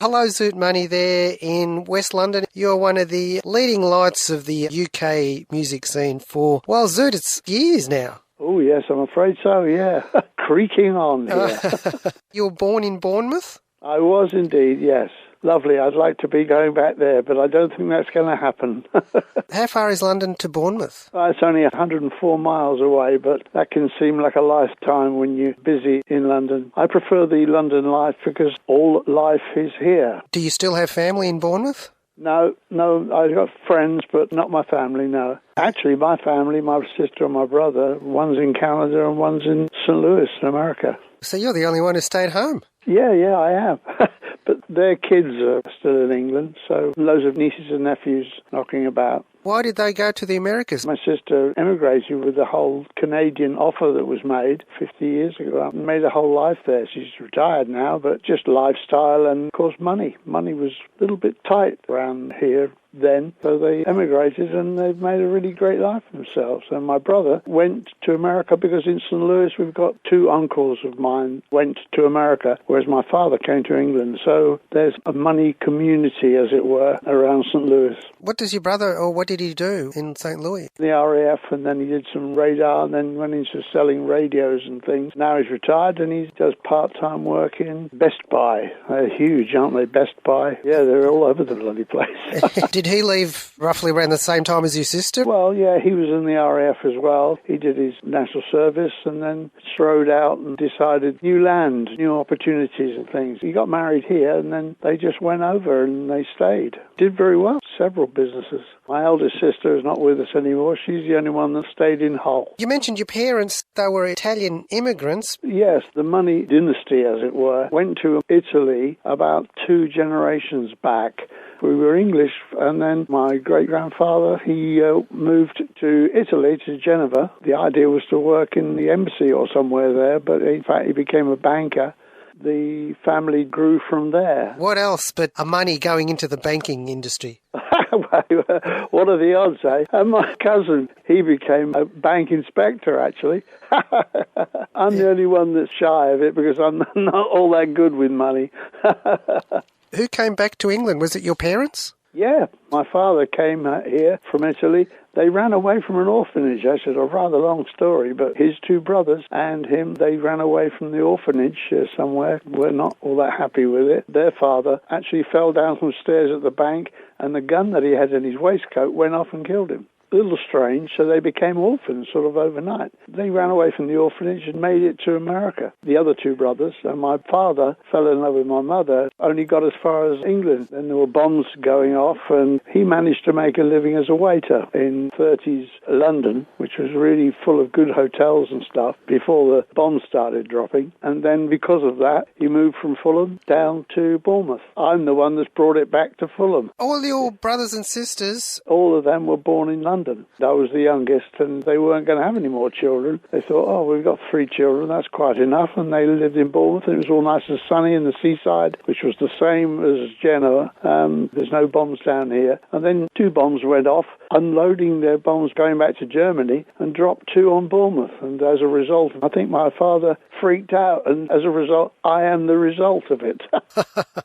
Hello, Zoot Money there in West London. You're one of the leading lights of the UK music scene for, well, Zoot, it's years now. Oh, yes, I'm afraid so, yeah. Creaking on here. You were born in Bournemouth? I was indeed, yes. Lovely. I'd like to be going back there, but I don't think that's going to happen. How far is London to Bournemouth? It's only 104 miles away, but that can seem like a lifetime when you're busy in London. I prefer the London life because all life is here. Do you still have family in Bournemouth? No, I've got friends, but not my family, no. Actually, my family, my sister and my brother, one's in Canada and one's in St. Louis, America. So you're the only one who stayed home? Yeah, I am. But their kids are still in England, so loads of nieces and nephews knocking about. Why did they go to the Americas? My sister emigrated with the whole Canadian offer that was made 50 years ago. Made a whole life there. She's retired now, but just lifestyle and, of course, money. Money was a little bit tight around here then, so they emigrated and they've made a really great life for themselves. And my brother went to America because in St. Louis we've got two uncles of mine went to America, whereas my father came to England. So there's a money community, as it were, around St. Louis. What does your brother, or what did he do in St. Louis? The RAF, and then he did some radar and then went into selling radios and things. Now he's retired and he does part-time work in Best Buy. They're huge, aren't they, Best Buy? Yeah, they're all over the bloody place. Did he leave roughly around the same time as your sister? Well, yeah, he was in the RAF as well. He did his national service and then strode out and decided new land, new opportunities and things. He got married here and then they just went over and they stayed. Did very well, several businesses. My eldest sister is not with us anymore. She's the only one that stayed in Hull. You mentioned your parents, they were Italian immigrants. Yes, the money dynasty, as it were, went to Italy about 2 generations back. We were English, and then my great-grandfather, he moved to Italy, to Geneva. The idea was to work in the embassy or somewhere there, but in fact he became a banker. The family grew from there. What else but money going into the banking industry? What are the odds, eh? And my cousin, he became a bank inspector, actually. I'm the only one that's shy of it because I'm not all that good with money. Who came back to England? Was it your parents? Yeah, my father came here from Italy. They ran away from an orphanage. That's a rather long story, but his 2 brothers and him, they ran away from the orphanage somewhere. Were not all that happy with it. Their father actually fell down some stairs at the bank, and the gun that he had in his waistcoat went off and killed him. A little strange, so they became orphans sort of overnight. They ran away from the orphanage and made it to America. The other 2 brothers, and my father fell in love with my mother, only got as far as England. Then there were bombs going off, and he managed to make a living as a waiter in 30s London, which was really full of good hotels and stuff before the bombs started dropping. And then because of that, he moved from Fulham down to Bournemouth. I'm the one that's brought it back to Fulham. All your brothers and sisters? All of them were born in London. I was the youngest, and they weren't going to have any more children. They thought, we've got 3 children, that's quite enough. And they lived in Bournemouth, and it was all nice and sunny in the seaside, which was the same as Genoa. There's no bombs down here. And then 2 bombs went off, unloading their bombs going back to Germany, and dropped 2 on Bournemouth. And as a result, I think my father freaked out, and as a result, I am the result of it.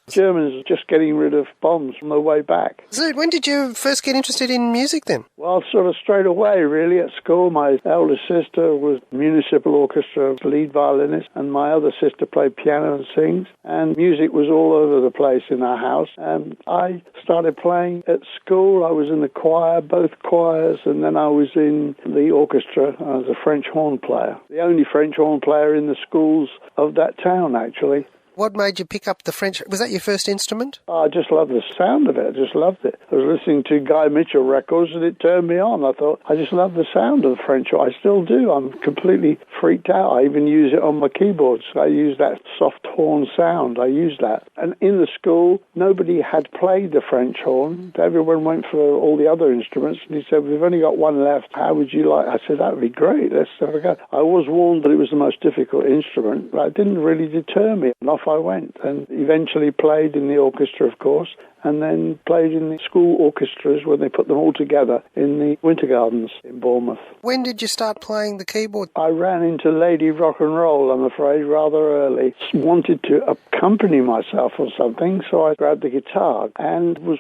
Germans are just getting rid of bombs on their way back. Zoot, when did you first get interested in music then? Well, sort of straight away, really, at school. My eldest sister was municipal orchestra lead violinist, and my other sister played piano and sings, and music was all over the place in our house. And I started playing at school. I was in the choir, both choirs, and then I was in the orchestra as a French horn player. The only French horn player in the schools of that town, actually. What made you pick up the French? Was that your first instrument? I just loved the sound of it. I just loved it. I was listening to Guy Mitchell records and it turned me on. I thought, I just love the sound of the French horn. I still do. I'm completely freaked out. I even use it on my keyboards. I use that soft horn sound. I use that. And in the school, nobody had played the French horn. Everyone went for all the other instruments. And he said, we've only got one left. How would you like? I said, that would be great. Let's have a go. I was warned that it was the most difficult instrument, but it didn't really deter me. And off I went and eventually played in the orchestra, of course, and then played in the school orchestras when they put them all together in the Winter Gardens in Bournemouth. When did you start playing the keyboard? I ran into Lady Rock and Roll, I'm afraid, rather early. Wanted to accompany myself or something, so I grabbed the guitar and was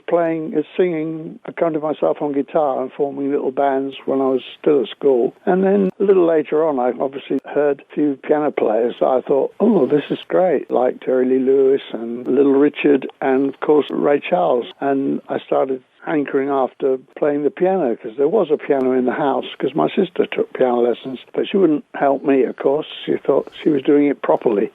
singing, accompanying myself on guitar and forming little bands when I was still at school. And then a little later on, I obviously heard a few piano players. I thought, oh, this is great, like Terry Lee Lewis and Little Richard and, of course, Ray Charles. And I started hankering after playing the piano, because there was a piano in the house, because my sister took piano lessons, but she wouldn't help me, of course. She thought she was doing it properly.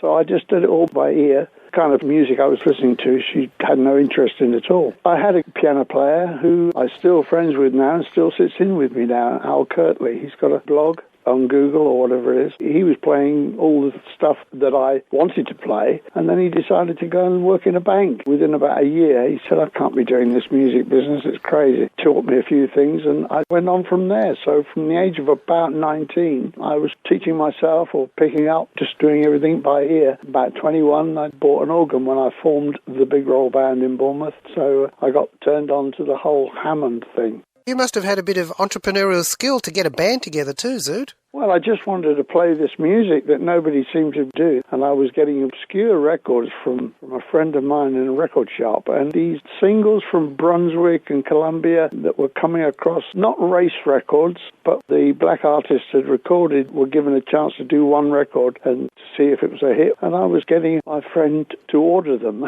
So I just did it all by ear. The kind of music I was listening to, she had no interest in at all. I had a piano player who I'm still friends with now and still sits in with me now, Al Kirtley. He's got a blog on Google or whatever it is. He was playing all the stuff that I wanted to play, and then he decided to go and work in a bank. Within about a year, he said, I can't be doing this music business, it's crazy. Taught me a few things, and I went on from there. So from the age of about 19, I was teaching myself or picking up, just doing everything by ear. About 21, I bought an organ when I formed the Big Roll Band in Bournemouth, so I got turned on to the whole Hammond thing. You must have had a bit of entrepreneurial skill to get a band together too, Zoot. Well, I just wanted to play this music that nobody seemed to do, and I was getting obscure records from a friend of mine in a record shop, and these singles from Brunswick and Columbia that were coming across, not race records, but the black artists had recorded, were given a chance to do one record and to see if it was a hit, and I was getting my friend to order them.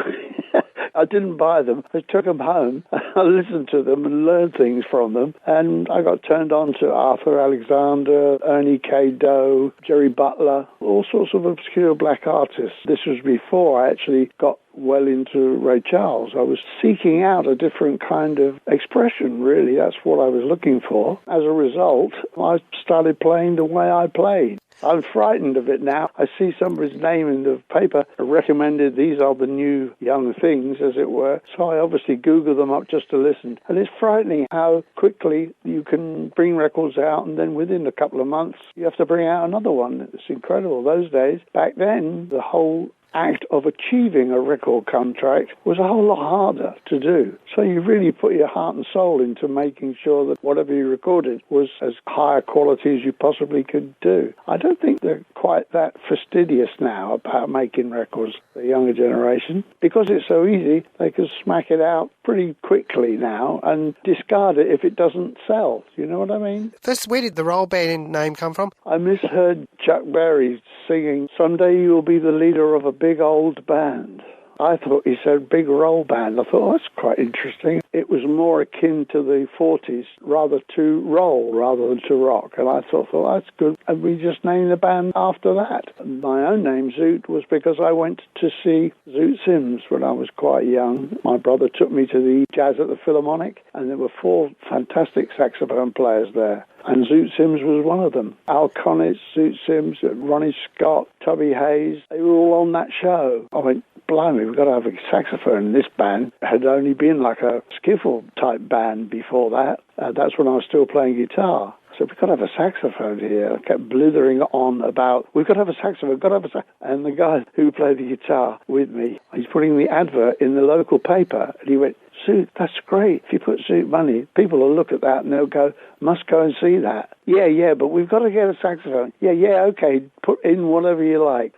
I didn't buy them. I took them home. I listened to them and learned things from them. And I got turned on to Arthur Alexander, Ernie K. Doe, Jerry Butler, all sorts of obscure black artists. This was before I actually got well into Ray Charles. I was seeking out a different kind of expression, really. That's what I was looking for. As a result, I started playing the way I played. I'm frightened of it now. I see somebody's name in the paper recommended these are the new young things, as it were. So I obviously Google them up just to listen. And it's frightening how quickly you can bring records out, and then within a couple of months, you have to bring out another one. It's incredible. Those days, back then, the whole act of achieving a record contract was a whole lot harder to do. So you really put your heart and soul into making sure that whatever you recorded was as high a quality as you possibly could do. I don't think they're quite that fastidious now about making records, the younger generation. Because it's so easy, they can smack it out pretty quickly now and discard it if it doesn't sell. You know what I mean? First, where did the roll band name come from? I misheard Chuck Berry singing, "Someday you'll be the leader of a big old band." I thought he said big roll band. I thought, oh, that's quite interesting. It was more akin to the 40s, rather to roll rather than to rock. And I thought, oh, that's good. And we just named the band after that. My own name, Zoot, was because I went to see Zoot Sims when I was quite young. My brother took me to the Jazz at the Philharmonic, and there were 4 fantastic saxophone players there. And Zoot Sims was one of them. Al Connett, Zoot Sims, Ronnie Scott, Tubby Hayes, they were all on that show. I went, blimey, we've got to have a saxophone in this band. It had only been like a skiffle-type band before that. That's when I was still playing guitar. So we've got to have a saxophone here. I kept blithering on about, we've got to have a saxophone, we've got to have a saxophone. And the guy who played the guitar with me, he's putting the advert in the local paper, and he went, Zoot, that's great. If you put Zoot Money, people will look at that and they'll go, must go and see that. Yeah, but we've got to get a saxophone. Yeah, okay, put in whatever you like.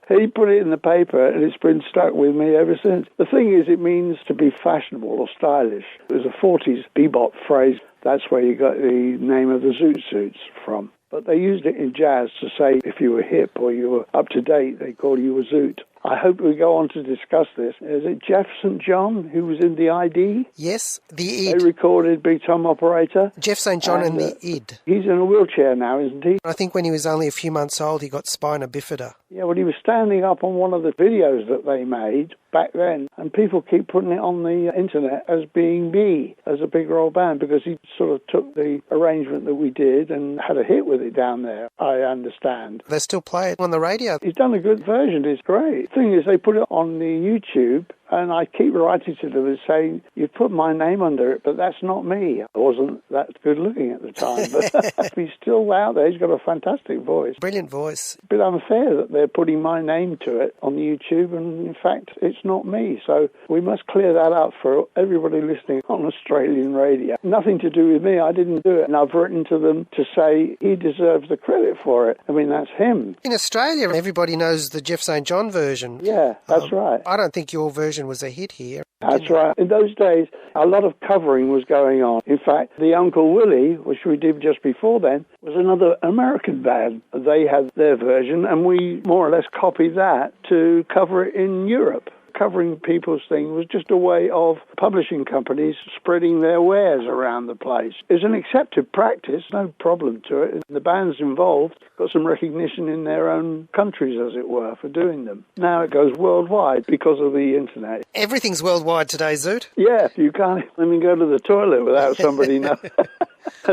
He put it in the paper and it's been stuck with me ever since. The thing is, it means to be fashionable or stylish. It was a 40s bebop phrase. That's where you got the name of the Zoot Suits from. But they used it in jazz to say if you were hip or you were up to date, they called you a Zoot. I hope we go on to discuss this. Is it Jeff St. John who was in the ID? Yes, the Id. They recorded Big Tom Operator. Jeff St. John and the Id. He's in a wheelchair now, isn't he? I think when he was only a few months old, he got spina bifida. Yeah, well, he was standing up on one of the videos that they made back then, and people keep putting it on the internet as being me, as a Big Roll Band, because he sort of took the arrangement that we did and had a hit with it down there, I understand. They still play it on the radio. He's done a good version, it's great. The thing is, they put it on the YouTube, And I keep writing to them and saying, you put my name under it, but that's not me. I wasn't that good looking at the time, but he's still out there. He's got a fantastic voice. Brilliant voice. A bit unfair that they're putting my name to it on YouTube, and in fact, it's not me. So we must clear that up for everybody listening on Australian radio. Nothing to do with me. I didn't do it. And I've written to them to say he deserves the credit for it. I mean, that's him. In Australia, everybody knows the Jeff St. John version. Yeah, that's right. I don't think your version was a hit here. That's right. In those days, a lot of covering was going on. In fact, the Uncle Willie, which we did just before then, was another American band. They had their version, and we more or less copied that to cover it in Europe. Covering people's thing was just a way of publishing companies spreading their wares around the place. It's an accepted practice, no problem to it. The bands involved got some recognition in their own countries, as it were, for doing them. Now it goes worldwide because of the internet. Everything's worldwide today, Zoot. Yeah, you can't even go to the toilet without somebody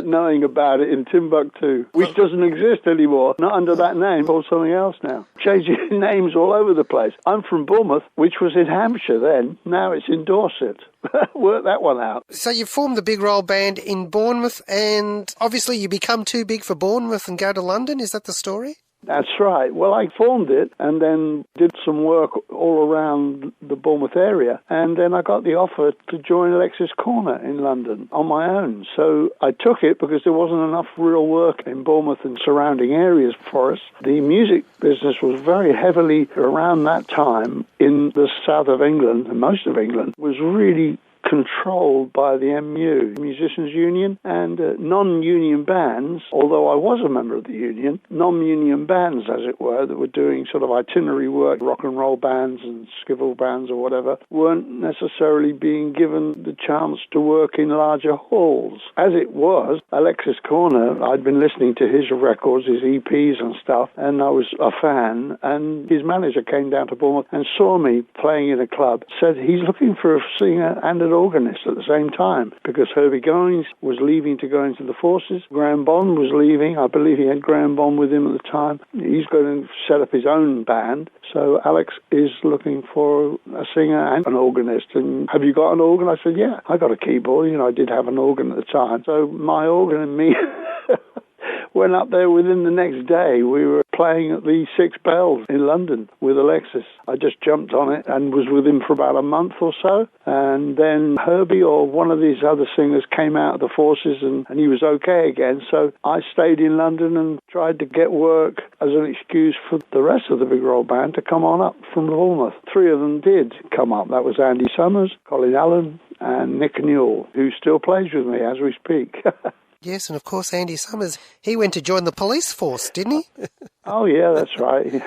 knowing about it in Timbuktu, which doesn't exist anymore. Not under that name, called something else now. Changing names all over the place. I'm from Bournemouth, which was in Hampshire then. Now it's in Dorset. Work that one out. So you formed the Big Roll Band in Bournemouth, and obviously you become too big for Bournemouth and go to London. Is that the story? That's right. Well, I formed it and then did some work all around the Bournemouth area. And then I got the offer to join Alexis Korner in London on my own. So I took it because there wasn't enough real work in Bournemouth and surrounding areas for us. The music business was very heavily around that time in the south of England, and most of England was really controlled by the MU, Musicians Union, and non-union bands, although I was a member of the union, non-union bands, as it were, that were doing sort of itinerary work, rock and roll bands and skiffle bands or whatever, weren't necessarily being given the chance to work in larger halls. As it was, Alexis Korner, I'd been listening to his records, his EPs and stuff, and I was a fan, and his manager came down to Bournemouth and saw me playing in a club, said he's looking for a singer and an organist at the same time, because Herbie Goings was leaving to go into the forces. Graham Bond was leaving. I believe he had Graham Bond with him at the time. He's going to set up his own band. So Alex is looking for a singer and an organist. And have you got an organ? I said, yeah, I got a keyboard. I did have an organ at the time. So my organ and me went up there within the next day. We were playing at the Six Bells in London with Alexis. I just jumped on it and was with him for about a month or so. And then Herbie or one of these other singers came out of the forces and he was okay again. So I stayed in London and tried to get work as an excuse for the rest of the Big Roll Band to come on up from Bournemouth. 3 of them did come up. That was Andy Summers, Colin Allen, and Nick Newell, who still plays with me as we speak. Yes, and of course Andy Summers, he went to join the police force, didn't he? Oh, yeah, that's right.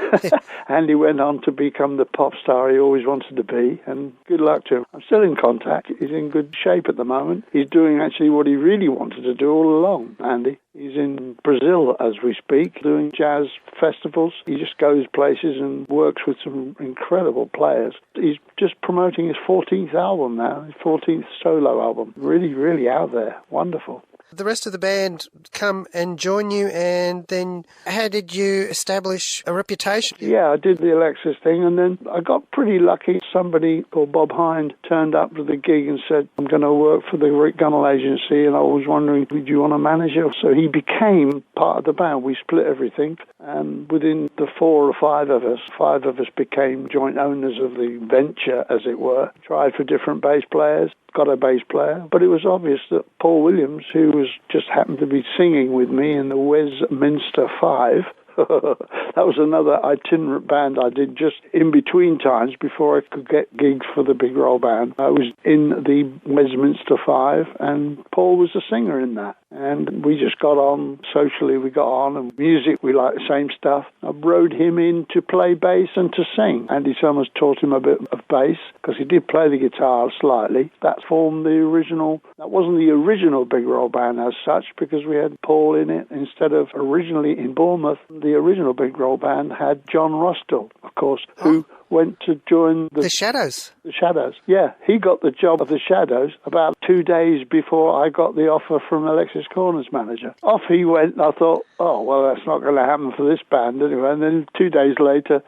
Andy went on to become the pop star he always wanted to be, and good luck to him. I'm still in contact. He's in good shape at the moment. He's doing actually what he really wanted to do all along, Andy. He's in Brazil as we speak, doing jazz festivals. He just goes places and works with some incredible players. He's just promoting his 14th album now, his 14th solo album. Really, really out there. Wonderful. The rest of the band come and join you, and then how did you establish a reputation? Yeah, I did the Alexis thing, and then I got pretty lucky. Somebody called Bob Hind turned up to the gig and said, I'm going to work for the Rick Gunnell agency, and I was wondering, do you want a manager? So he became part of the band. We split everything, and within the 4 or 5 of us became joint owners of the venture, as it were. Tried for different bass players. Got a bass player, but it was obvious that Paul Williams, who was just happened to be singing with me in the Westminster 5, that was another itinerant band I did just in between times before I could get gigs for the Big Roll Band. I was in the Westminster 5, and Paul was the singer in that. And we just got on, socially we got on, and music, we liked the same stuff. I rode him in to play bass and to sing. Andy Summers taught him a bit of bass, because he did play the guitar slightly. That formed the original, that wasn't the original Big Roll Band as such, because we had Paul in it instead of originally in Bournemouth. The original Big Roll Band had John Rostill, of course, who went to join the Shadows. The Shadows, yeah. He got the job of the Shadows about 2 days before I got the offer from Alexis Korner's manager. Off he went, and I thought, oh, well, that's not going to happen for this band anyway. And then 2 days later,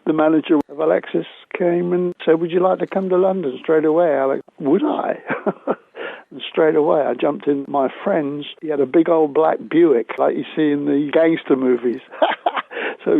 The manager of Alexis came and said, would you like to come to London straight away, Alex? Would I? And straight away I jumped in. My friends, he had a big old black Buick like you see in the gangster movies. So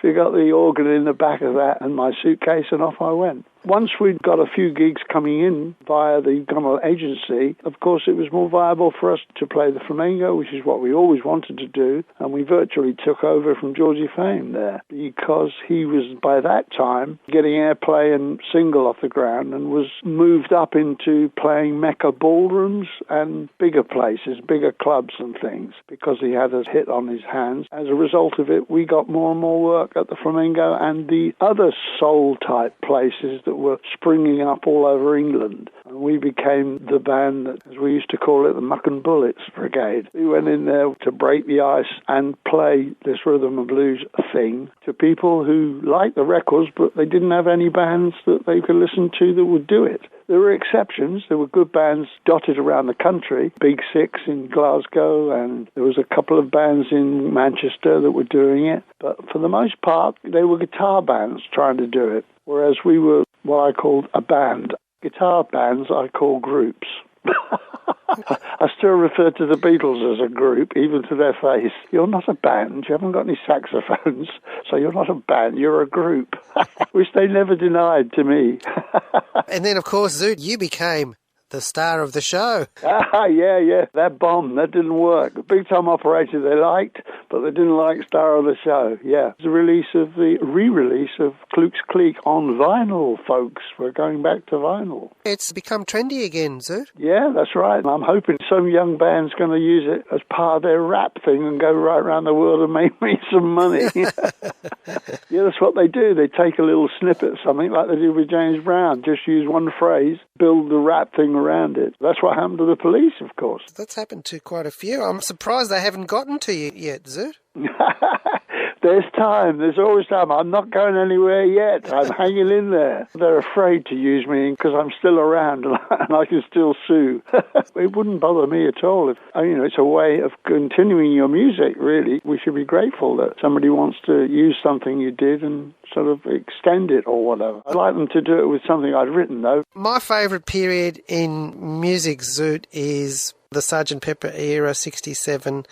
we got the organ in the back of that and my suitcase, and off I went. Once we'd got a few gigs coming in via the Gummel agency, of course it was more viable for us to play the flamenco, which is what we always wanted to do, and we virtually took over from Georgie Fame there, because he was, by that time, getting airplay and single off the ground and was moved up into playing Mecca ballrooms and bigger places, bigger clubs and things, because he had a hit on his hands. As a result of it, we got more and more work at the flamenco and the other soul-type places that were springing up all over England. And we became the band that, as we used to call it, the Muck and Bullets Brigade. We went in there to break the ice and play this rhythm and blues thing to people who liked the records, but they didn't have any bands that they could listen to that would do it. There were exceptions. There were good bands dotted around the country, Big Six in Glasgow, and there was a couple of bands in Manchester that were doing it. But for the most part, they were guitar bands trying to do it, whereas we were what I called a band. Guitar bands I call groups. I still refer to the Beatles as a group, even to their face. You're not a band, you haven't got any saxophones, so you're not a band, you're a group. Which they never denied to me. And then, of course, Zoot, you became the star of the show. Yeah. That bomb, that didn't work. The big time operator they liked, but they didn't like star of the show. Yeah. The re-release of Kluk's Kleek on vinyl, folks. We're going back to vinyl. It's become trendy again, Zoot. Yeah, that's right. I'm hoping some young band's going to use it as part of their rap thing and go right around the world and make me some money. Yeah, that's what they do. They take a little snippet of something like they did with James Brown, just use one phrase, build the rap thing around it. That's what happened to the Police, of course. That's happened to quite a few. I'm surprised they haven't gotten to you yet, Zoot. There's time. There's always time. I'm not going anywhere yet. I'm hanging in there. They're afraid to use me because I'm still around and I can still sue. It wouldn't bother me at all. It's a way of continuing your music, really. We should be grateful that somebody wants to use something you did and sort of extend it or whatever. I'd like them to do it with something I'd written, though. My favourite period in music, Zoot, is the Sgt. Pepper era, 67,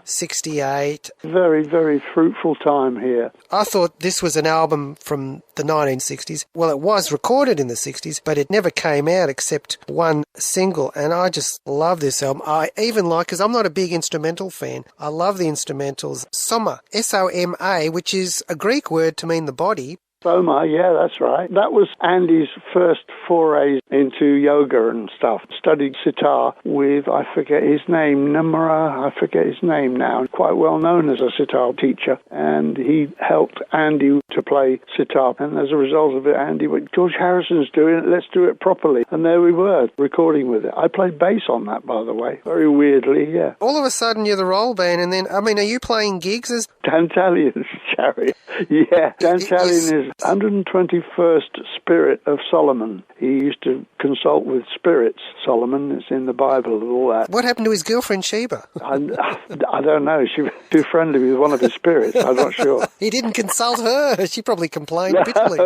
68. Very, very fruitful time here. I thought this was an album from the 1960s. Well, it was recorded in the 60s, but it never came out except one single, and I just love this album. I even like, because I'm not a big instrumental fan, I love the instrumentals. Soma, S-O-M-A, which is a Greek word to mean the body. Soma, yeah, that's right. That was Andy's first forays into yoga and stuff. Studied sitar with, I forget his name, Namara, I forget his name now. Quite well known as a sitar teacher. And he helped Andy to play sitar. And as a result of it, Andy went, George Harrison's doing it, let's do it properly. And there we were, recording with it. I played bass on that, by the way. Very weirdly, yeah. All of a sudden, you're the roll band, and then, are you playing gigs as... Dantalian's chariot. Yeah, Dantalian is 121st spirit of Solomon. He used to consult with spirits, Solomon. It's in the Bible and all that. What happened to his girlfriend, Sheba? I don't know. She was too friendly with one of his spirits. I'm not sure. He didn't consult her. She probably complained bitterly.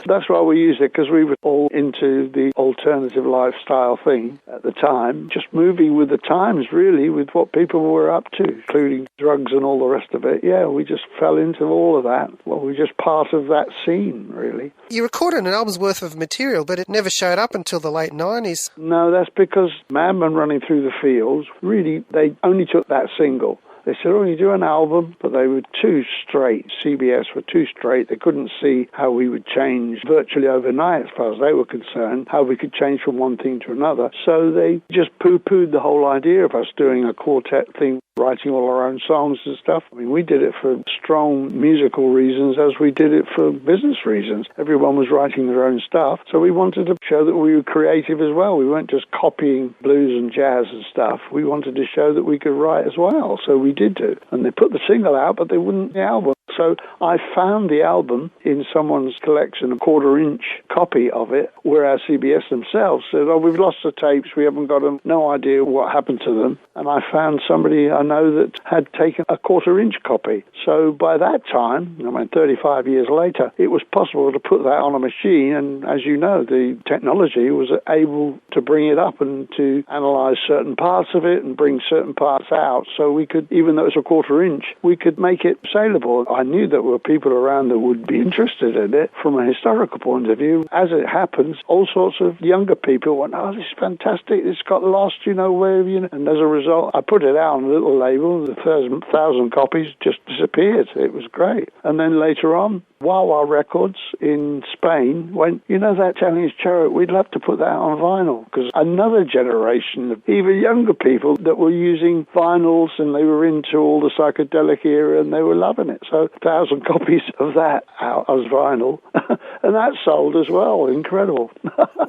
That's why we use it, because we were all into the alternative lifestyle thing at the time, just moving with the times, really, with what people were up to, including drugs and all the rest of it. Yeah, we just fell into all of that. Well, we're just part of that scene, really. You recorded an album's worth of material, but it never showed up until the late 90s. No, that's because Madman Running Through the Fields, really, they only took that single. They said, you do an album, but they were too straight. CBS were too straight. They couldn't see how we would change virtually overnight, as far as they were concerned, how we could change from one thing to another. So they just poo-pooed the whole idea of us doing a quartet thing, writing all our own songs and stuff. I mean, we did it for strong musical reasons as we did it for business reasons. Everyone was writing their own stuff, so we wanted to show that we were creative as well. We weren't just copying blues and jazz and stuff. We wanted to show that we could write as well, so we did do. And they put the single out, but they wouldn't the album. So I found the album in someone's collection, a quarter-inch copy of it, whereas CBS themselves said, oh, we've lost the tapes, we haven't got them, no idea what happened to them. And I found somebody I know that had taken a quarter-inch copy. So by that time, 35 years later, it was possible to put that on a machine, and as you know, the technology was able to bring it up and to analyze certain parts of it and bring certain parts out. So we could, even though it's a quarter-inch, we could make it saleable. I knew there were people around that would be interested in it from a historical point of view. As it happens, all sorts of younger people went, oh, this is fantastic, it's got lost, where, and as a result, I put it out on a little label, the 1,000 copies just disappeared. It was great. And then later on, Wawa Records in Spain went, that Italian Chariot, we'd love to put that on vinyl, because another generation of even younger people that were using vinyls, and they were into all the psychedelic era, and they were loving it. So 1,000 copies of that out as vinyl, and that sold as well. Incredible.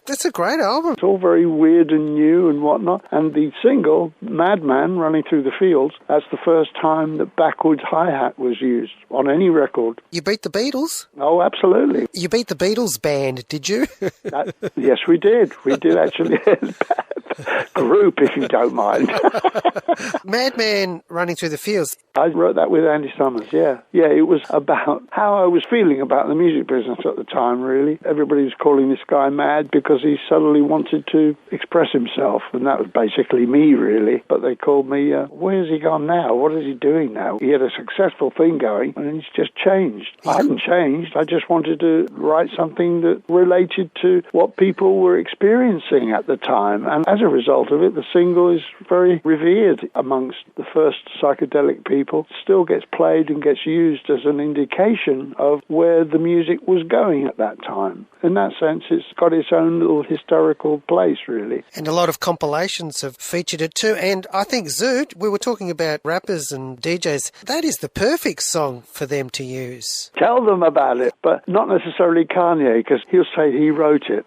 That's a great album. It's all very weird and new and whatnot. And the single, Madman, Running Through the Fields, that's the first time that backwards hi-hat was used on any record. You beat the Beatles? Oh, absolutely. You beat the Beatles band, did you? Yes, we did. We did actually. Group, if you don't mind. Madman Running Through the Fields. I wrote that with Andy Summers, yeah. Yeah, it was about how I was feeling about the music business at the time, really. Everybody was calling this guy mad because he suddenly wanted to express himself, and that was basically me, really. But they called me, where's he gone now? What is he doing now? He had a successful thing going, and he's just changed. I hadn't changed. I just wanted to write something that related to what people were experiencing at the time. And as a result of it, the single is very revered amongst the first psychedelic people. Still gets played and gets used as an indication of where the music was going at that time. In that sense, it's got its own little historical place, really. And a lot of compilations have featured it too. And I think Zoot, we were talking about rappers and DJs, that is the perfect song for them to use. Tell them about it, but not necessarily Kanye, because he'll say he wrote it.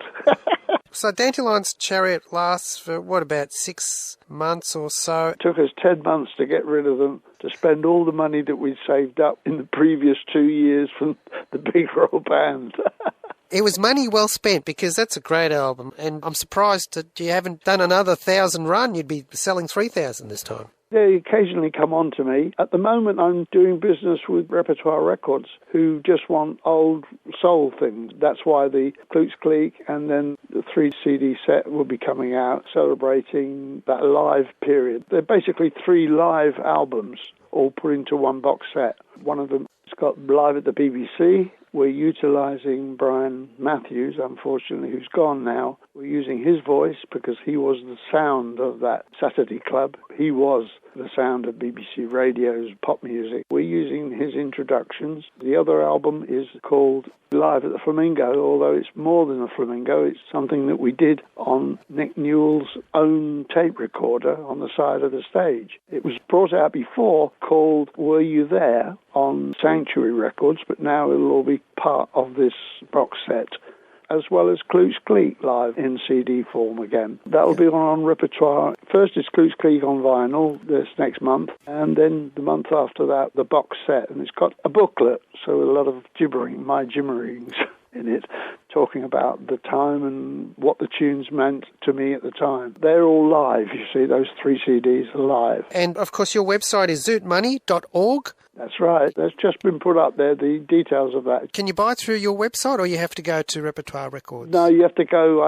So Dandelion's Chariot lasts for, about 6 months or so? It took us 10 months to get rid of them, to spend all the money that we'd saved up in the previous 2 years from the Big Roll Band. It was money well spent, because that's a great album, and I'm surprised that you haven't done another 1,000 run. You'd be selling 3,000 this time. They occasionally come on to me. At the moment, I'm doing business with Repertoire Records, who just want old soul things. That's why the Kloots Kleek and then the 3 CD set will be coming out, celebrating that live period. They're basically 3 live albums, all put into one box set. One of them has got Live at the BBC. We're utilising Brian Matthews, unfortunately, who's gone now. We're using his voice because he was the sound of that Saturday club. He was the sound of BBC Radio's pop music. We're using his introductions. The other album is called Live at the Flamingo, although it's more than a flamingo. It's something that we did on Nick Newell's own tape recorder on the side of the stage. It was brought out before called Were You There on Sanctuary Records, but now it'll all be part of this box set, as well as Kloots Kleek live in CD form again. That'll be on Repertoire. First is Kloots Kleek on vinyl this next month, and then the month after that, the box set. And it's got a booklet, so a lot of gibbering, my gimmerings in it, talking about the time and what the tunes meant to me at the time. They're all live, you see, those 3 CDs are live. And, of course, your website is zootmoney.org. That's right. That's just been put up there, the details of that. Can you buy it through your website, or you have to go to Repertoire Records? No, you have to go,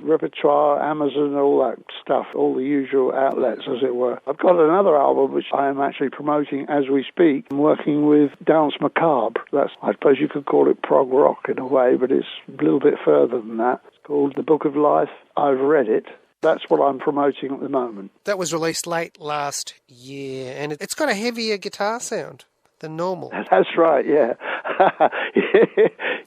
Repertoire, Amazon, all that stuff, all the usual outlets, as it were. I've got another album which I am actually promoting as we speak. I'm working with Dance Macabre. That's, I suppose you could call it prog rock in a way, but it's a little bit further than that. It's called The Book of Life. I've read it. That's what I'm promoting at the moment. That was released late last year, and it's got a heavier guitar sound than normal. That's right, yeah.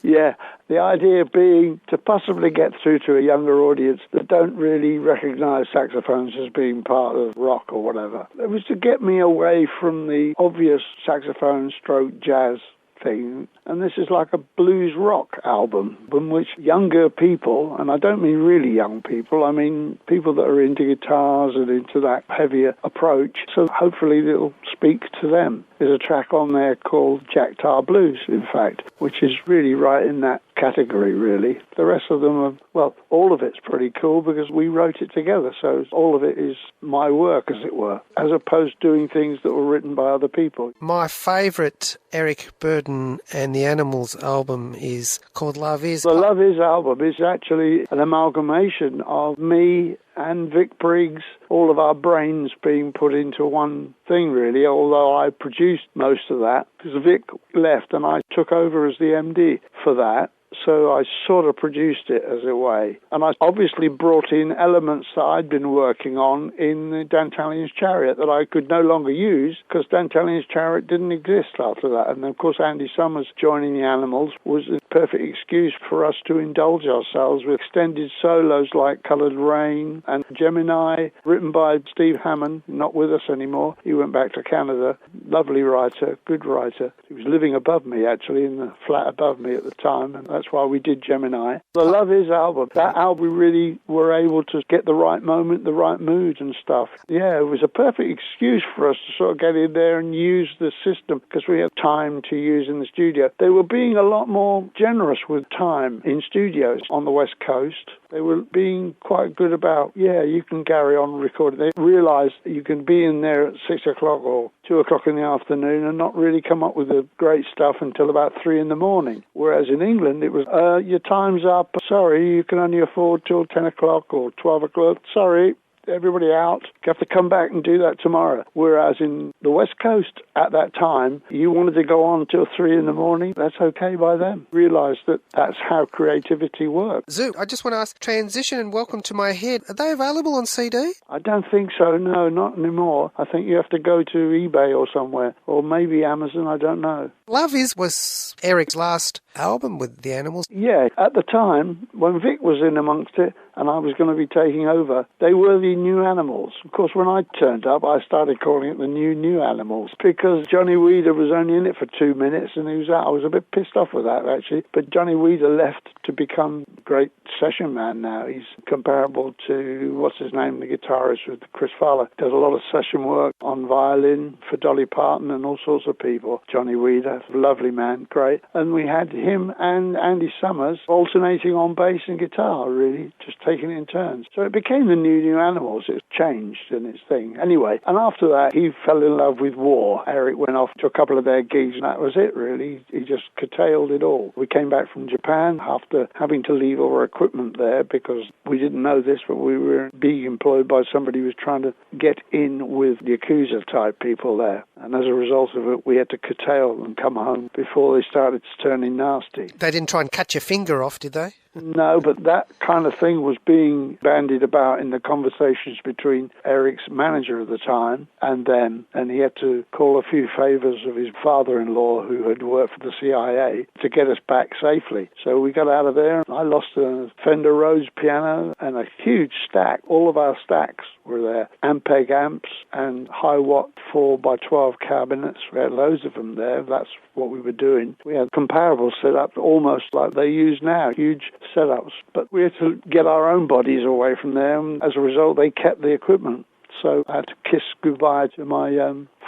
Yeah, the idea being to possibly get through to a younger audience that don't really recognise saxophones as being part of rock or whatever. It was to get me away from the obvious saxophone stroke jazz thing. And this is like a blues rock album in which younger people, and I don't mean really young people, I mean people that are into guitars and into that heavier approach. So hopefully it'll speak to them. There's a track on there called Jack Tar Blues, in fact, which is really right in that category, really. The rest of them are, well, all of it's pretty cool because we wrote it together. So all of it is my work, as it were, as opposed to doing things that were written by other people. My favourite Eric Burdon and the Animals album is called Love Is. The Love Is album is actually an amalgamation of me and Vic Briggs, all of our brains being put into one thing, really, although I produced most of that, because Vic left and I took over as the MD for that. So I sort of produced it as a way. And I obviously brought in elements that I'd been working on in the Dantalion's Chariot that I could no longer use because Dantalion's Chariot didn't exist after that. And of course Andy Summers joining the Animals was a perfect excuse for us to indulge ourselves with extended solos like Coloured Rain and Gemini, written by Steve Hammond, not with us anymore. He went back to Canada. Lovely writer, good writer. He was living above me, actually, in the flat above me at the time. And that's why we did Gemini. The Love Is album. That album, we really were able to get the right moment, the right mood and stuff. Yeah, it was a perfect excuse for us to sort of get in there and use the system because we had time to use in the studio. They were being a lot more generous with time in studios on the West Coast. They were being quite good about, you can carry on recording. They realised that you can be in there at 6 o'clock or 2 o'clock in the afternoon and not really come up with the great stuff until about 3 in the morning. Whereas in England, it was, your time's up. Sorry, you can only afford till 10 o'clock or 12 o'clock. Sorry. Everybody out. You have to come back and do that tomorrow. Whereas in the West Coast at that time, you wanted to go on till 3 in the morning. That's okay by them. Realised that that's how creativity works. Zoot, I just want to ask, Transition and Welcome to My Head, are they available on CD? I don't think so, no, not anymore. I think you have to go to eBay or somewhere, or maybe Amazon, I don't know. Love Is was Eric's last album with the Animals. Yeah, at the time, when Vic was in amongst it, and I was going to be taking over, they were the New Animals. Of course, when I turned up, I started calling it the New Animals because Johnny Weeder was only in it for 2 minutes and he was out. I was a bit pissed off with that, actually. But Johnny Weeder left to become a great session man now. He's comparable to, what's his name, the guitarist with Chris Fowler. Does a lot of session work on violin for Dolly Parton and all sorts of people. Johnny Weeder, lovely man, great. And we had him and Andy Summers alternating on bass and guitar, really, just taking it in turns. So it became the New Animals. It changed in its thing. Anyway, and after that, he fell in love with War. Eric went off to a couple of their gigs, and that was it, really. He just curtailed it all. We came back from Japan after having to leave all our equipment there because we didn't know this, but we were being employed by somebody who was trying to get in with the Yakuza-type people there. And as a result of it, we had to curtail and come home before they started turning nasty. They didn't try and cut your finger off, did they? No, but that kind of thing was being bandied about in the conversations between Eric's manager at the time and them, and he had to call a few favours of his father-in-law who had worked for the CIA to get us back safely. So we got out of there. I lost a Fender Rhodes piano and a huge stack. All of our stacks were there. Ampeg amps and high-watt 4x12 cabinets. We had loads of them there. That's what we were doing. We had comparable setups, almost like they use now, huge setups. But we had to get our own bodies away from them. As a result, they kept the equipment. So I had to kiss goodbye to my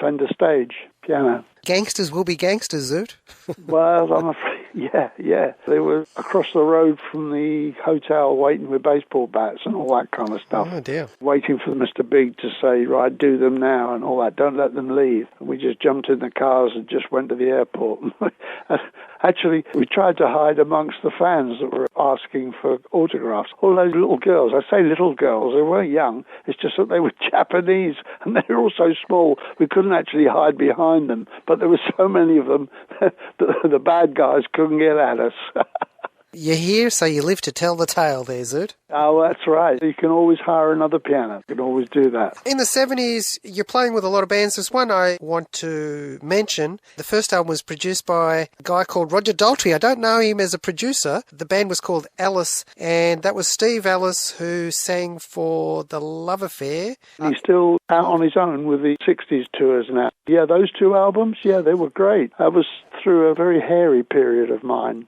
Fender Stage piano. Gangsters will be gangsters, Zoot. Well, I'm afraid, yeah. They were across the road from the hotel waiting with baseball bats and all that kind of stuff. Oh, dear. Waiting for Mr. Big to say, right, do them now and all that. Don't let them leave. And we just jumped in the cars and just went to the airport. Actually, we tried to hide amongst the fans that were asking for autographs. All those little girls, I say little girls, they weren't young. It's just that they were Japanese and they were all so small we couldn't actually hide behind them. But there were so many of them that the bad guys couldn't get at us. You're here, so you live to tell the tale there, Zoot. Oh, that's right. You can always hire another piano. You can always do that. In the 70s, you're playing with a lot of bands. There's one I want to mention. The first album was produced by a guy called Roger Daltrey. I don't know him as a producer. The band was called Alice, and that was Steve Alice who sang for The Love Affair. He's still out on his own with the 60s tours now. Yeah, those two albums, they were great. That was through a very hairy period of mine.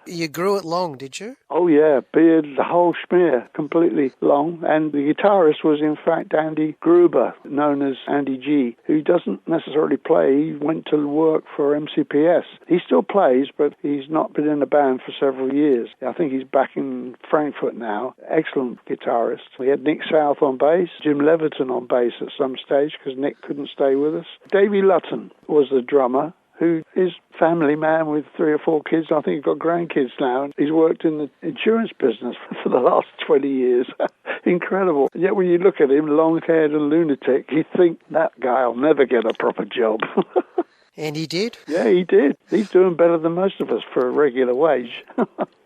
You grew it long, did you? Oh yeah, beard, the whole schmear, completely long. And the guitarist was in fact Andy Gruber, known as Andy G, who doesn't necessarily play. He went to work for MCPS. He still plays, but he's not been in a band for several years. I think he's back in Frankfurt now. Excellent guitarist. We had Nick South on bass, Jim Leverton on bass at some stage because Nick couldn't stay with us. Davey Lutton was the drummer, who is family man with 3 or 4 kids. I think he's got grandkids now. He's worked in the insurance business for the last 20 years. Incredible. Yet when you look at him, long-haired and lunatic, you think that guy will never get a proper job. And he did? Yeah, he did. He's doing better than most of us for a regular wage.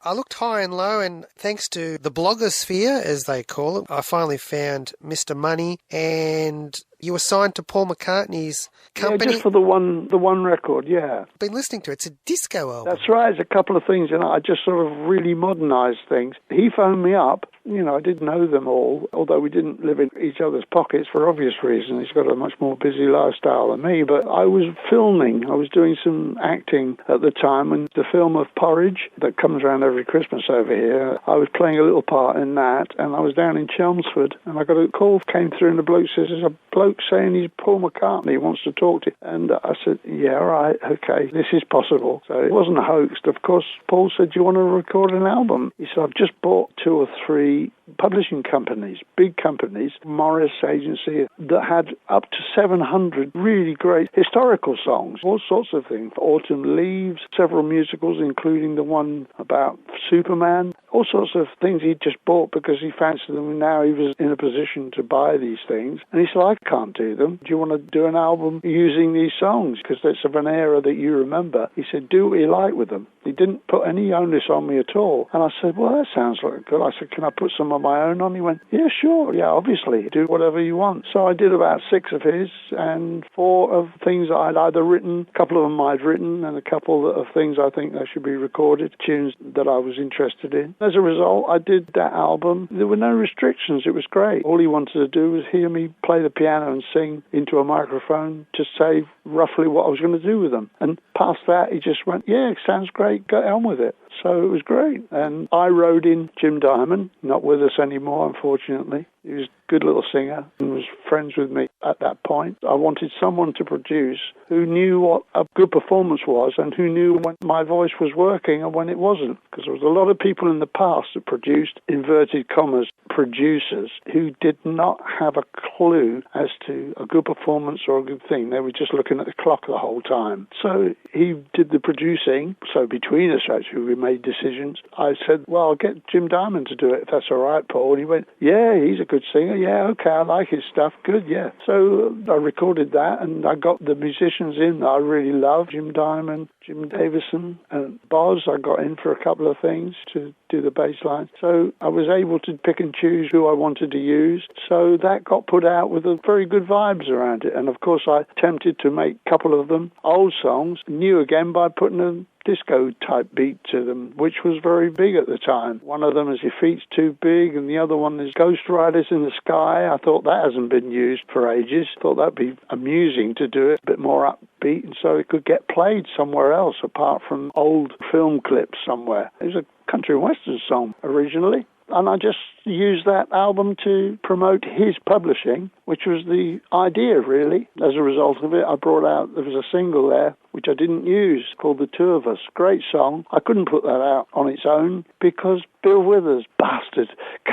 I looked high and low, and thanks to the blogosphere, as they call it, I finally found Mr. Money, and you were signed to Paul McCartney's company. Yeah, just for the one record, yeah. I've been listening to it. It's a disco album. That's right. It's a couple of things, and I just sort of really modernised things. He phoned me up. You know, I didn't know them all, although we didn't live in each other's pockets for obvious reasons. He's got a much more busy lifestyle than me, but I was filming. I was doing some acting at the time, and the film of Porridge that comes around every Christmas over here, I was playing a little part in that, and I was down in Chelmsford, and I got a call came through, and the bloke says, there's a bloke saying he's Paul McCartney, he wants to talk to you. And I said, yeah, right, okay, this is possible. So it wasn't hoaxed. Of course, Paul said, do you want to record an album? He said, I've just bought 2 or 3 publishing companies, big companies, Morris Agency, that had up to 700 really great historical songs, all sorts of things. Autumn Leaves, several musicals, including the one about Superman, all sorts of things he'd just bought because he fancied them, and now he was in a position to buy these things. And he said, I can't do them. Do you want to do an album using these songs? Because that's of an era that you remember. He said, do what you like with them. He didn't put any onus on me at all. And I said, well, that sounds like good. I said, can I put some of my own on? He went, yeah, sure. Yeah, obviously. Do whatever you want. So I did about 6 of his and 4 of things I'd either written, a couple of them I'd written, and a couple of things I think that should be recorded, tunes that I was interested in. As a result, I did that album. There were no restrictions. It was great. All he wanted to do was hear me play the piano and sing into a microphone to say roughly what I was going to do with them. And past that, he just went, yeah, sounds great, get on with it. So it was great. And I rode in Jim Diamond, not with us anymore, unfortunately. He was a good little singer and was friends with me at that point. I wanted someone to produce who knew what a good performance was and who knew when my voice was working and when it wasn't. Because there was a lot of people in the past that produced, inverted commas, producers who did not have a clue as to a good performance or a good thing. They were just looking at the clock the whole time. So he did the producing. So between us, actually, we made decisions. I said, well, I'll get Jim Diamond to do it if that's all right, Paul. And he went, yeah, he's a good singer. Yeah, okay, I like his stuff. Good, yeah. So I recorded that, and I got the musicians in that I really love. Jim Diamond, Jim Davison, and Boz I got in for a couple of things to do the bass line. So I was able to pick and choose who I wanted to use. So that got put out with a very good vibes around it. And of course I attempted to make a couple of them old songs, new again by putting a disco-type beat to them, which was very big at the time. One of them is Your Feet's Too Big, and the other one is Ghost Riders in the Sky. I thought that hasn't been used for ages. Thought that'd be amusing to do it a bit more upbeat, and so it could get played somewhere else apart from old film clips somewhere. It was a country and western song originally. And I just used that album to promote his publishing, which was the idea, really. As a result of it, I brought out, there was a single there, which I didn't use, called The Two of Us. Great song. I couldn't put that out on its own because Bill Withers, bastard,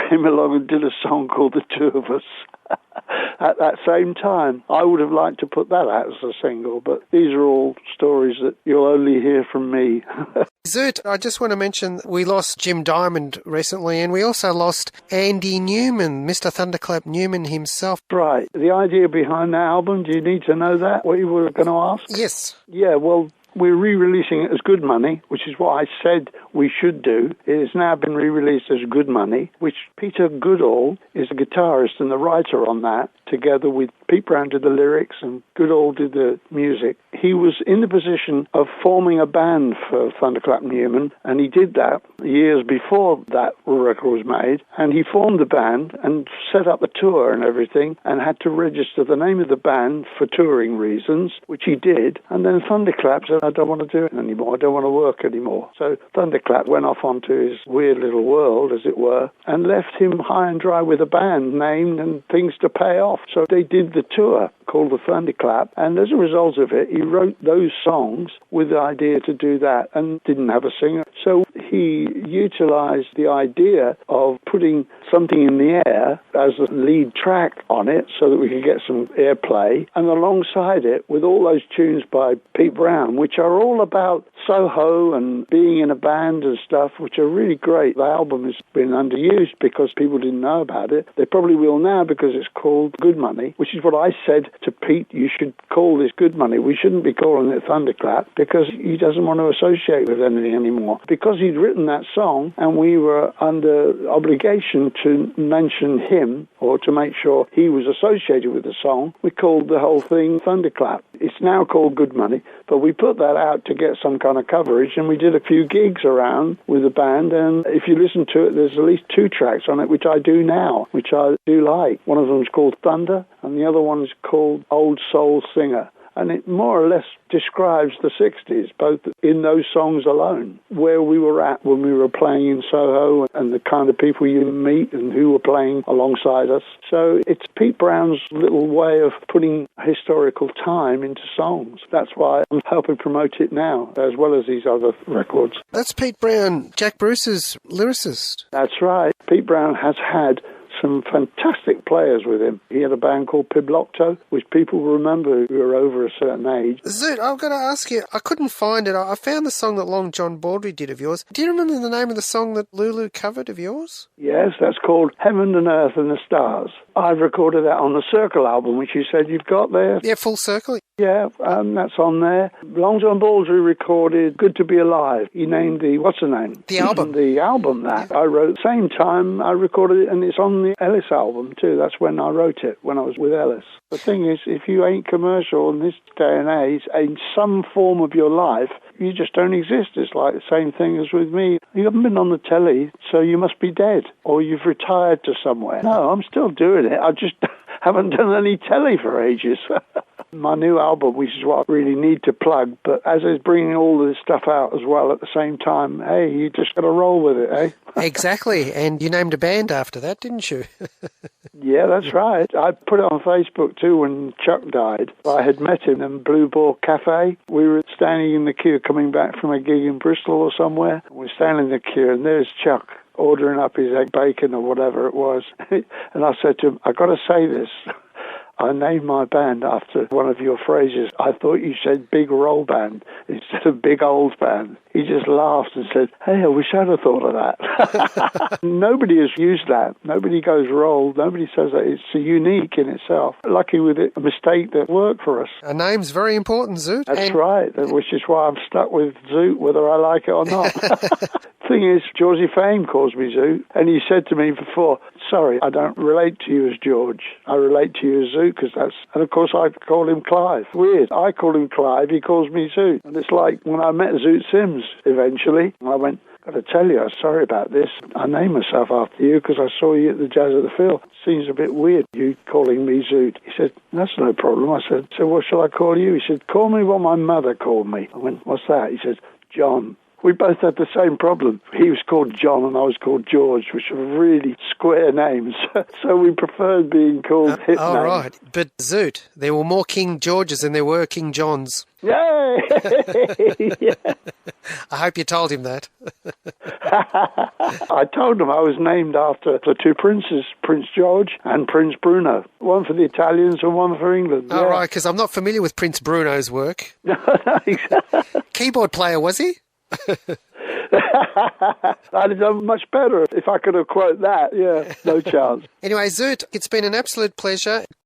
came along and did a song called The Two of Us. At that same time, I would have liked to put that out as a single, but these are all stories that you'll only hear from me. Zoot, I just want to mention we lost Jim Diamond recently, and we also lost Andy Newman, Mr. Thunderclap Newman himself. Right. The idea behind the album, do you need to know that, what you were going to ask? Yes. Yeah, well, we're re-releasing it as Good Money, which is what I said we should do. It has now been re-released as Good Money, which Peter Goodall is the guitarist and the writer on that, together with Pete Brown did the lyrics and Goodall did the music. He was in the position of forming a band for Thunderclap Newman, and he did that years before that record was made, and he formed the band and set up a tour and everything, and had to register the name of the band for touring reasons, which he did, and then Thunderclaps I don't want to do it anymore. I don't want to work anymore. So Thunderclap went off onto his weird little world, as it were, and left him high and dry with a band named and things to pay off. So they did the tour called the Thunderclap, and as a result of it, he wrote those songs with the idea to do that and didn't have a singer. So he utilized the idea of putting something in the air as a lead track on it so that we could get some airplay, and alongside it with all those tunes by Pete Brown, which are all about Soho and being in a band and stuff, which are really great. The album has been underused because people didn't know about it. They probably will now because it's called Good Money, which is what I said to Pete, you should call this Good Money. We shouldn't be calling it Thunderclap because he doesn't want to associate with anything anymore. Because he'd written that song and we were under obligation to mention him or to make sure he was associated with the song, we called the whole thing Thunderclap. It's now called Good Money, but we put that out to get some kind of coverage, and we did a few gigs around with the band, and if you listen to it, there's at least 2 tracks on it, which I do now, which I do like. One of them's called Thunder, and the other one is called Old Soul Singer. And it more or less describes the 60s, both in those songs alone, where we were at when we were playing in Soho and the kind of people you meet and who were playing alongside us. So it's Pete Brown's little way of putting historical time into songs. That's why I'm helping promote it now, as well as these other records. That's Pete Brown, Jack Bruce's lyricist. That's right. Pete Brown has had some fantastic players with him. He had a band called Piblocto, which people remember who are over a certain age. Zoot, I've got to ask you, I couldn't find it. I found the song that Long John Baldry did of yours. Do you remember the name of the song that Lulu covered of yours? Yes, that's called Heaven and Earth and the Stars. I've recorded that on the Circle album, which you said you've got there. Yeah, Full Circle. Yeah, that's on there. Long John Baldry recorded Good to Be Alive. He named what's the name? The album. The album that I wrote. Same time I recorded it, and it's on the Ellis album too. That's when I wrote it, when I was with Ellis. The thing is, if you ain't commercial in this day and age, in some form of your life, you just don't exist. It's like the same thing as with me. You haven't been on the telly, so you must be dead, or you've retired to somewhere. No, I'm still doing it. I just haven't done any telly for ages. My new album, which is what I really need to plug, but as it's bringing all this stuff out as well at the same time, hey, you just got to roll with it, eh? Exactly, and you named a band after that, didn't you? Yeah, that's right. I put it on Facebook too when Chuck died. I had met him in Blue Ball Cafe. We were standing in the queue coming back from a gig in Bristol or somewhere. We're standing in the queue and there's Chuck ordering up his egg bacon or whatever it was. And I said to him, I've got to say this. I named my band after one of your phrases. I thought you said big roll band instead of big old band. He just laughed and said, hey, I wish I'd have thought of that. Nobody has used that. Nobody goes roll. Nobody says that. It's unique in itself. Lucky with it, a mistake that worked for us. A name's very important, Zoot. That's right, which is why I'm stuck with Zoot, whether I like it or not. Thing is, Georgie Fame calls me Zoot, and he said to me before, sorry, I don't relate to you as George. I relate to you as Zoot, because that's... And of course, I call him Clive. Weird. I call him Clive, he calls me Zoot. And it's like when I met Zoot Sims, eventually, I went, got to tell you, I'm sorry about this. I named myself after you because I saw you at the Jazz at the Phil. Seems a bit weird, you calling me Zoot. He said, that's no problem. I said, so what shall I call you? He said, call me what my mother called me. I went, what's that? He said, John. We both had the same problem. He was called John and I was called George, which are really square names. So we preferred being called hit names. Oh, right. But Zoot, there were more King Georges than there were King Johns. Yay! Yeah. I hope you told him that. I told him I was named after the 2 princes, Prince George and Prince Bruno. One for the Italians and one for England. Oh, yeah. Right, because I'm not familiar with Prince Bruno's work. No, exactly. Keyboard player, was he? I'd have done much better if I could have quoted that. Yeah, no chance. Anyway, Zoot, it's been an absolute pleasure.